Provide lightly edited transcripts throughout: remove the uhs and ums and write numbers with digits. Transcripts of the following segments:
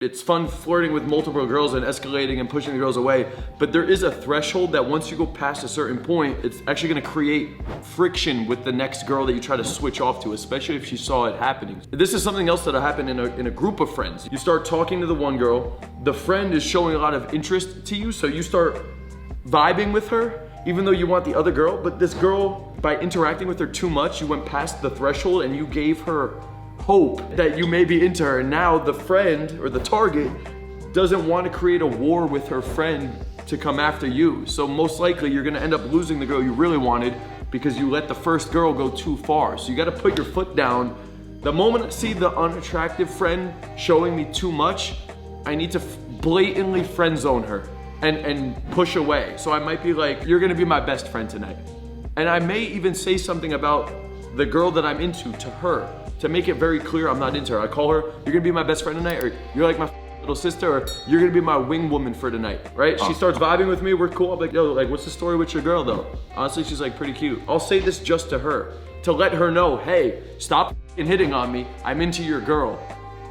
It's fun flirting with multiple girls and escalating and pushing the girls away, but there is a threshold that once you go past a certain point, it's actually gonna create friction with the next girl that you try to switch off to, especially if she saw it happening. This is something else that'll happen in a group of friends. You start talking to the one girl, the friend is showing a lot of interest to you, so you start vibing with her, even though you want the other girl, but this girl, by interacting with her too much, you went past the threshold and you gave her hope that you may be into her. And now the friend or the target doesn't want to create a war with her friend to come after you. So most likely you're gonna end up losing the girl you really wanted because you let the first girl go too far. So you gotta put your foot down. The moment I see the unattractive friend showing me too much, I need to blatantly friend zone her and push away. So I might be like, you're gonna be my best friend tonight. And I may even say something about the girl that I'm into to her, to make it very clear I'm not into her. I call her, you're gonna be my best friend tonight, or you're like my little sister, or you're gonna be my wing woman for tonight, right? She starts vibing with me, we're cool. I'm like, yo, like, what's the story with your girl though? Honestly, she's like pretty cute. I'll say this just to her, to let her know, hey, stop hitting on me, I'm into your girl.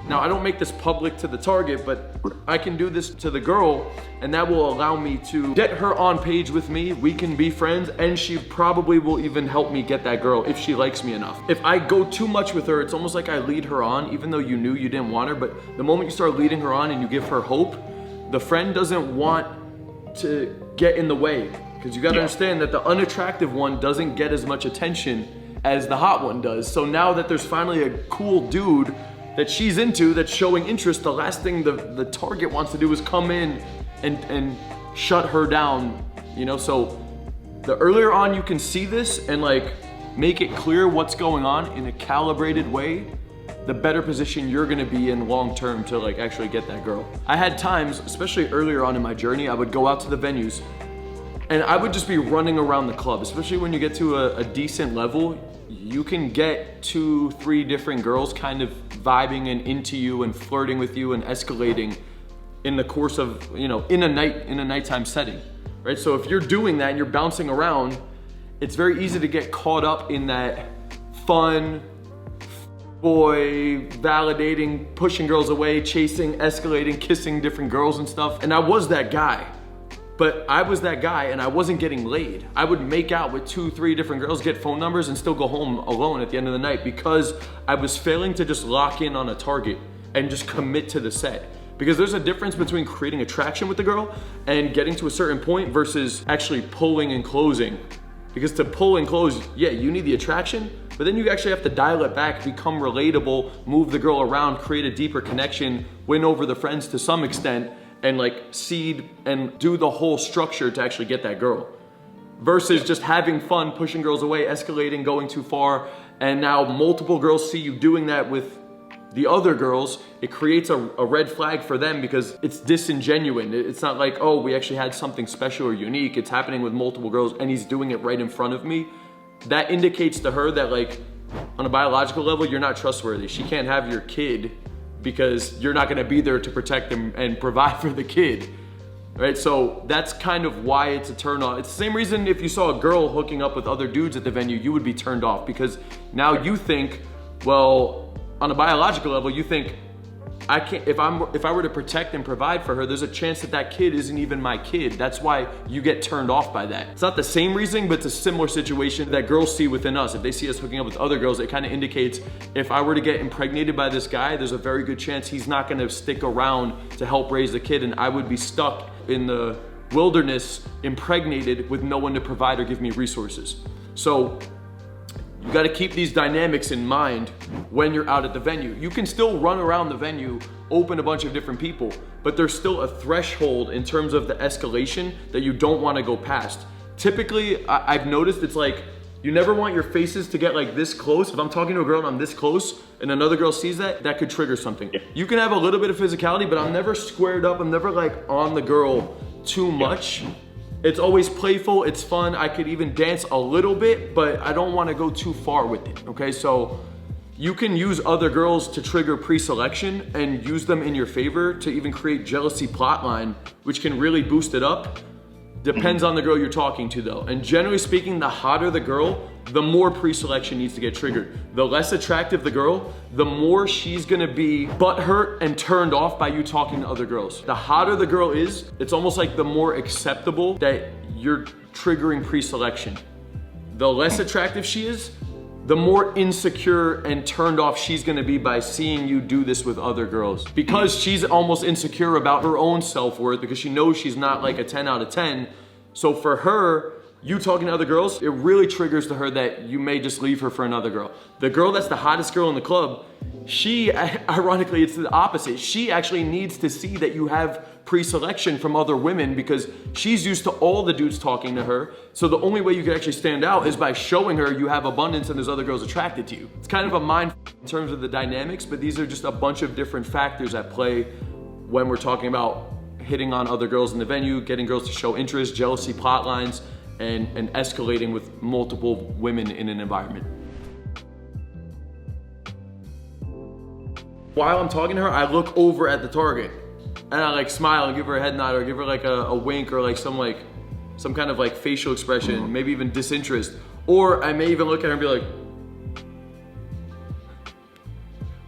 Now, I don't make this public to the target, but I can do this to the girl, and that will allow me to get her on page with me. We can be friends, and she probably will even help me get that girl if she likes me enough. If I go too much with her, it's almost like I lead her on, even though you knew you didn't want her, but the moment you start leading her on and you give her hope, the friend doesn't want to get in the way, because you gotta understand that the unattractive one doesn't get as much attention as the hot one does. So now that there's finally a cool dude that she's into, that's showing interest, the last thing the target wants to do is come in and shut her down, you know? So the earlier on you can see this and like make it clear what's going on in a calibrated way, the better position you're gonna be in long term to like actually get that girl. I had times, especially earlier on in my journey, I would go out to the venues and I would just be running around the club, especially when you get to a decent level. You can get 2-3 different girls kind of vibing and into you and flirting with you and escalating in the course of, you know, in a nighttime setting, right? So if you're doing that and you're bouncing around, it's very easy to get caught up in that fun, boy, validating, pushing girls away, chasing, escalating, kissing different girls and stuff. And I was that guy. But I was that guy and I wasn't getting laid. I would make out with 2-3 different girls, get phone numbers, and still go home alone at the end of the night because I was failing to just lock in on a target and just commit to the set. Because there's a difference between creating attraction with the girl and getting to a certain point versus actually pulling and closing. Because to pull and close, yeah, you need the attraction, but then you actually have to dial it back, become relatable, move the girl around, create a deeper connection, win over the friends to some extent, and like seed and do the whole structure to actually get that girl. Versus just having fun, pushing girls away, escalating, going too far, and now multiple girls see you doing that with the other girls. It creates a red flag for them because it's disingenuine. It's not like, oh, we actually had something special or unique. It's happening with multiple girls and he's doing it right in front of me. That indicates to her that like, on a biological level, you're not trustworthy. She can't have your kid because you're not gonna be there to protect them and provide for the kid, right? So that's kind of why it's a turn off. It's the same reason if you saw a girl hooking up with other dudes at the venue, you would be turned off because now you think, well, on a biological level, you think, I can't, if I were to protect and provide for her, there's a chance that that kid isn't even my kid. That's why you get turned off by that. It's not the same reason, but it's a similar situation that girls see within us. If they see us hooking up with other girls, it kind of indicates if I were to get impregnated by this guy, there's a very good chance he's not gonna stick around to help raise the kid and I would be stuck in the wilderness, impregnated with no one to provide or give me resources. So you gotta keep these dynamics in mind when you're out at the venue. You can still run around the venue, open a bunch of different people, but there's still a threshold in terms of the escalation that you don't wanna go past. Typically, I've noticed it's like, you never want your faces to get like this close. If I'm talking to a girl and I'm this close and another girl sees that, that could trigger something. You can have a little bit of physicality, but I'm never squared up. I'm never like on the girl too much. It's always playful, it's fun. I could even dance a little bit, but I don't wanna go too far with it, okay? So you can use other girls to trigger pre-selection and use them in your favor to even create jealousy plotline, which can really boost it up. Depends on the girl you're talking to though. And generally speaking, the hotter the girl, the more pre-selection needs to get triggered. The less attractive the girl, the more she's gonna be butthurt and turned off by you talking to other girls. The hotter the girl is, it's almost like the more acceptable that you're triggering pre-selection. The less attractive she is, the more insecure and turned off she's gonna be by seeing you do this with other girls. Because she's almost insecure about her own self-worth because she knows she's not like a 10 out of 10. So for her, you talking to other girls, it really triggers to her that you may just leave her for another girl. The girl that's the hottest girl in the club, she, ironically, it's the opposite. She actually needs to see that you have pre-selection from other women because she's used to all the dudes talking to her. So the only way you can actually stand out is by showing her you have abundance and there's other girls attracted to you. It's kind of a mind in terms of the dynamics, but these are just a bunch of different factors at play when we're talking about hitting on other girls in the venue, getting girls to show interest, jealousy, plot lines, and escalating with multiple women in an environment. While I'm talking to her, I look over at the target and I like smile and give her a head nod or give her like a wink or like some kind of like facial expression, maybe even disinterest. Or I may even look at her and be like,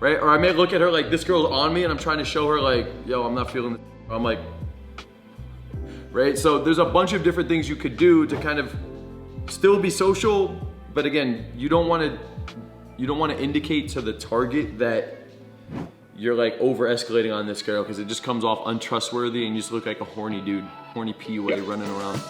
right? Or I may look at her like this girl's on me and I'm trying to show her like, yo, I'm not feeling this. I'm like, right? So there's a bunch of different things you could do to kind of still be social, but again, you don't want to indicate to the target that you're like over escalating on this girl because it just comes off untrustworthy and you just look like a horny dude, horny PUA running around.